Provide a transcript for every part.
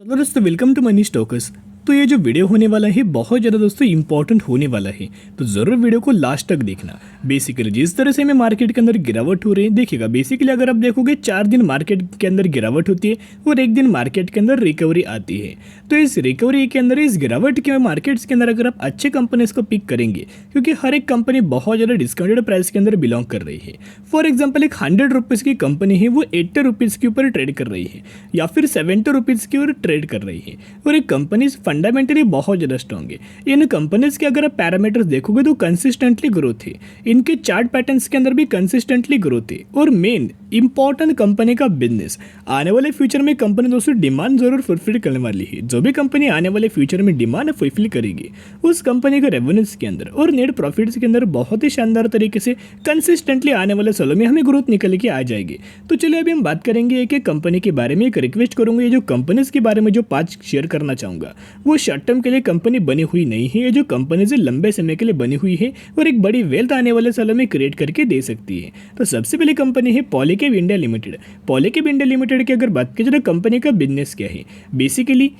Hello दोस्तों, welcome to money stalkers. तो ये जो वीडियो होने वाला है बहुत ज़्यादा दोस्तों इंपॉर्टेंट होने वाला है, तो ज़रूर वीडियो को लास्ट तक देखना। बेसिकली जिस तरह से हमें मार्केट के अंदर गिरावट हो रही है, देखिएगा बेसिकली अगर आप देखोगे 4 दिन मार्केट के अंदर गिरावट होती है और एक दिन मार्केट के अंदर रिकवरी आती है। तो इस रिकवरी के अंदर, इस गिरावट के मार्केट्स के अंदर अगर आप अच्छे कंपनीज को पिक करेंगे, क्योंकि हर एक कंपनी बहुत ज़्यादा डिस्काउंटेड प्राइस के अंदर बिलोंग कर रही है। फॉर एग्जाम्पल एक 100 रुपीज़ की कंपनी है, वो 80 रुपीज़ के ऊपर ट्रेड कर रही है या फिर 70 रुपीज़ की ओर ट्रेड कर रही है, और एक कंपनी फंडामेंटली बहुत ज़्यादा स्ट्रॉन्ग है। इन कंपनीज के अगर आप पैरामीटर्स देखोगे तो कंसिस्टेंटली ग्रोथ है, इनके चार्ट पैटर्न्स के अंदर भी कंसिस्टेंटली ग्रोथ है। और मेन इंपॉर्टेंट कंपनी का बिजनेस, आने वाले फ्यूचर में कंपनी दोस्तों डिमांड जरूर फुलफिल करने वाली है। जो भी कंपनी आने वाले फ्यूचर में डिमांड फुलफिल करेगी, उस कंपनी के रेवेन्यूज के अंदर और नेट प्रॉफिट्स के अंदर बहुत ही शानदार तरीके से कंसिस्टेंटली आने वाले सालों में हमें ग्रोथ निकल के आ जाएगी। तो चलिए अभी हम बात करेंगे एक एक कंपनी के बारे में। एक रिक्वेस्ट करूंगा, ये जो कंपनीज के बारे में जो 5 शेयर करना चाहूंगा, वो शॉर्ट टर्म के लिए कंपनी बनी हुई नहीं है। ये जो कंपनीज लंबे समय के लिए बनी हुई है और एक बड़ी वेल्थ आने वाले सालों में क्रिएट करके दे सकती है। तो सबसे पहले कंपनी है Polycab India limited. Polycab India limited की अगर बात की जाए तो कंपनी का बिजनेस क्या है, बेसिकली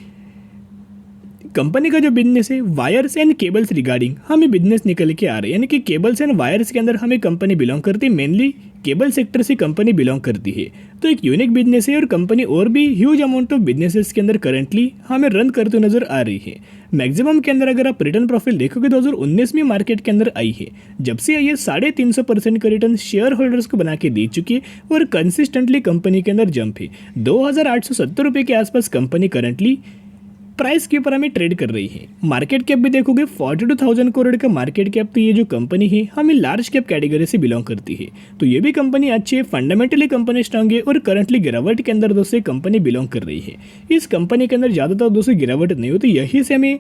कंपनी का जो बिजनेस है वायर्स एंड केबल्स रिगार्डिंग हमें बिजनेस निकल के आ रहे हैं, यानी कि केबल्स एंड वायर्स के अंदर हमें कंपनी बिलोंग करती है। मेनली केबल सेक्टर से कंपनी बिलोंग करती है, तो एक यूनिक बिजनेस है। और कंपनी और भी ह्यूज अमाउंट ऑफ बिजनेसेस के अंदर करंटली हमें रन करते हुए नजर आ रही है। मैक्सिमम के अंदर अगर आप रिटर्न प्रोफाइल देखोगे 2019 में मार्केट के अंदर आई है, जब से ये 350% का रिटर्न शेयर होल्डर्स को बना के दे चुकी है और कंसिस्टेंटली कंपनी के अंदर जंप है। 2870 रुपये के आसपास कंपनी करंटली प्राइस के ऊपर हमें ट्रेड कर रही है। मार्केट कैप भी देखोगे 42,000 करोड़ का मार्केट कैप। तो ये जो कंपनी है हमें लार्ज कैप कैटेगरी से बिलोंग करती है, तो ये भी कंपनी अच्छी है, फंडामेंटली कंपनी स्ट्रांग है और करंटली गिरावट के अंदर दोस्तों कंपनी बिलोंग कर रही है। इस कंपनी के अंदर ज़्यादातर दोस्तों गिरावट नहीं होती, यही से हमें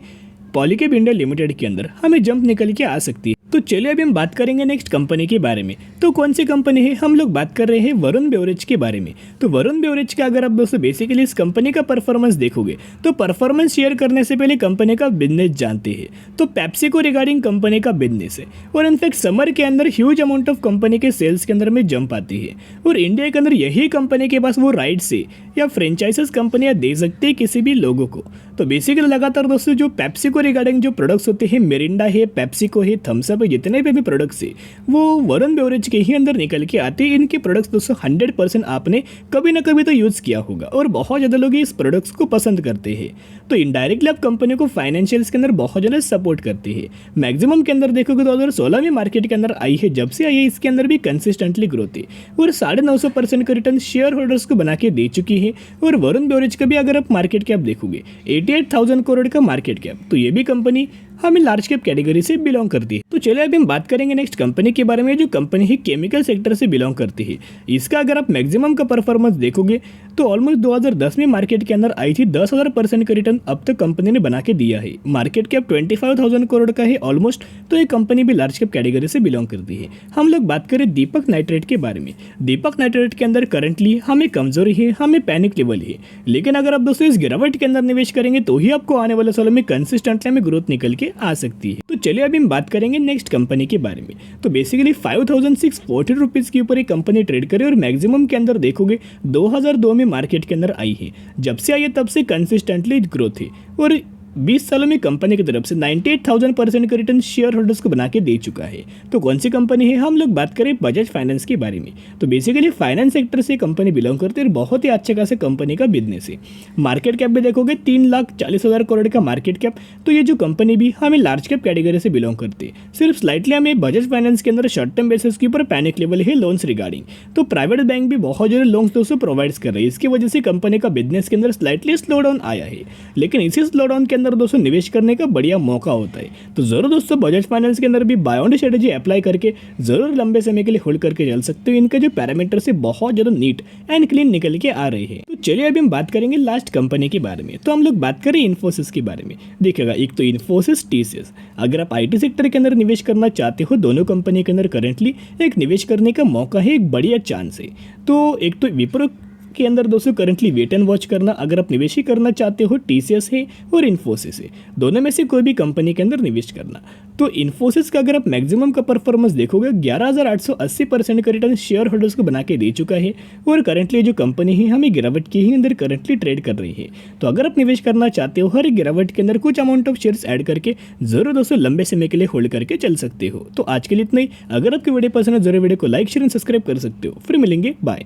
पॉलीकैब इंडिया लिमिटेड के अंदर हमें जंप निकल के आ सकती है। तो चलिए अभी हम बात करेंगे नेक्स्ट कंपनी के बारे में। तो कौन सी कंपनी है, हम लोग बात कर रहे हैं वरुण बेवरेज के बारे में। तो वरुण बेवरेज का अगर आप दोस्तों बेसिकली इस कंपनी का परफॉर्मेंस देखोगे, तो परफॉर्मेंस शेयर करने से पहले कंपनी का बिजनेस जानते हैं। तो पेप्सी को रिगार्डिंग कंपनी का बिजनेस है, और इनफैक्ट समर के अंदर ह्यूज अमाउंट ऑफ कंपनी के सेल्स के अंदर में जंप आती है। और इंडिया के अंदर यही कंपनी के पास वो राइट्स है या फ्रेंचाइजेस कंपनियां दे सकती है किसी भी लोगों को। तो बेसिकली लगातार दोस्तों जो पेप्सी को रिगार्डिंग जो प्रोडक्ट्स होते हैं, मिरिंडा है, पेप्सिको है, थम्स अप है, जितने भी प्रोडक्ट्स है वो वरुण बेवरेज के ही अंदर निकल के आते हैं। इनके प्रोडक्ट्स दोस्तों 100% आपने कभी ना कभी तो यूज किया होगा और बहुत ज्यादा लोग इस प्रोडक्ट्स को पसंद करते हैं। तो इनडायरेक्टली आप कंपनी को फाइनेंशियल्स के अंदर बहुत ज्यादा सपोर्ट करते हैं। मैक्सिमम के अंदर देखोगे 2016 में मार्केट के अंदर आई है, जब से आई है इसके अंदर भी कंसिस्टेंटली ग्रोथ है और 950% का रिटर्न शेयर होल्डर्स को बना के दे चुकी है। और वरुण बेवरेज का भी अगर आप मार्केट कैप देखोगे 88,000 करोड़ का मार्केट कैप, तो ये भी कंपनी हमें लार्ज कैप कैटेगरी से बिलोंग करती है। तो चलिए अभी हम बात करेंगे नेक्स्ट कंपनी के बारे में, जो कंपनी है केमिकल सेक्टर से बिलोंग करती है। इसका अगर आप मैक्सिमम का परफॉर्मेंस देखोगे तो ऑलमोस्ट 2010 में मार्केट के अंदर आई थी, 10,000% का रिटर्न अब तक कंपनी ने बना के दिया है। मार्केट कैप 25,000 करोड़ का है ऑलमोस्ट, तो ये कंपनी भी लार्ज कैप कैटेगरी से बिलोंग करती है। हम लोग बात करें दीपक नाइट्रेट के बारे में। दीपक नाइट्रेट के अंदर करंटली हमें कमजोरी है, हमें पैनिक लेवल है, लेकिन अगर आप दोस्तों इस गिरावट के अंदर निवेश करेंगे तो ही आपको आने वाले सालों में कंसिस्टेंटली में ग्रोथ निकल के आ सकती है। तो चलिए अभी हम बात करेंगे नेक्स्ट कंपनी के बारे में। तो बेसिकली 5,640 रुपीज के ऊपर एक कंपनी ट्रेड करे और मैक्सिमम के अंदर देखोगे 2002 में मार्केट के अंदर आई है। जब से आई है तब से कंसिस्टेंटली ग्रोथ है और 20 सालों में कंपनी की तरफ से 98,000% का रिटर्न शेयर होल्डर्स को बना के दे चुका है। तो कौन सी कंपनी है, हम लोग बात करें बजाज फाइनेंस के बारे में। तो बेसिकली फाइनेंस सेक्टर से कंपनी बिलोंग करती है और बहुत ही अच्छे खासे कंपनी का बिजनेस है। मार्केट कैप भी देखोगे 3,40,000 करोड़ का मार्केट कैप। तो ये जो कंपनी भी हमें लार्ज कैप कैटेगरी से बिलोंग करती है। सिर्फ स्लाइटली हमें बजाज फाइनेंस के अंदर शॉर्ट टर्म बेसिस के ऊपर पैनिक लेवल है लोन्स रिगार्डिंग। तो प्राइवेट बैंक भी बहुत ज्यादा लोन्स दोस्तों प्रोवाइड कर रही है, इसकी वजह से कंपनी का बिजनेस के अंदर स्लाइटली स्लो डाउन आया है। लेकिन इसी स्लो डाउन के अंदर दोस्तों निवेश करने का बढ़िया मौका होता है। तो जरूर दोस्तों बजाज फाइनेंस के अंदर भी बाय ऑन स्ट्रेटजी अप्लाई करके जरूर लंबे समय के लिए होल्ड करके चल सकते हो। इनके जो पैरामीटर से बहुत ज्यादा नीट एंड क्लीन निकल के आ रहे हैं। तो चलिए अभी हम बात करेंगे लास्ट कंपनी के बारे में। तो हम लोग बात करें इन्फोसिस के बारे में। देखिएगा एक तो इन्फोसिस, टीसीएस। अगर आप आईटी सेक्टर के अंदर निवेश करना चाहते हो, दोनों कंपनी के अंदर करेंटली एक निवेश करने का मौका है, एक बढ़िया चांस है। तो एक तो विप्रो के अंदर दोस्तों करंटली वेट एंड वॉच करना अगर आप निवेश ही करना चाहते हो टीसीएस है और इन्फोसिस है, दोनों में से कोई भी कंपनी के अंदर निवेश करना। तो इन्फोसिस का अगर आप मैक्सिमम का परफॉर्मेंस देखोगे 11,880% का रिटर्न शेयर होल्डर्स को बना के दे चुका है और करंटली जो कंपनी है हमें गिरावट के ही अंदर करंटली ट्रेड कर रही है। तो अगर आप निवेश करना चाहते हो हर गिरावट के अंदर कुछ अमाउंट ऑफ शेयर्स ऐड करके जरूर दोस्तों लंबे समय के लिए होल्ड करके चल सकते हो। तो आज के लिए इतना ही। अगर आपकी वीडियो पसंद है जरूर वीडियो को लाइक शेयर एंड सब्सक्राइब कर सकते हो। फिर मिलेंगे, बाय।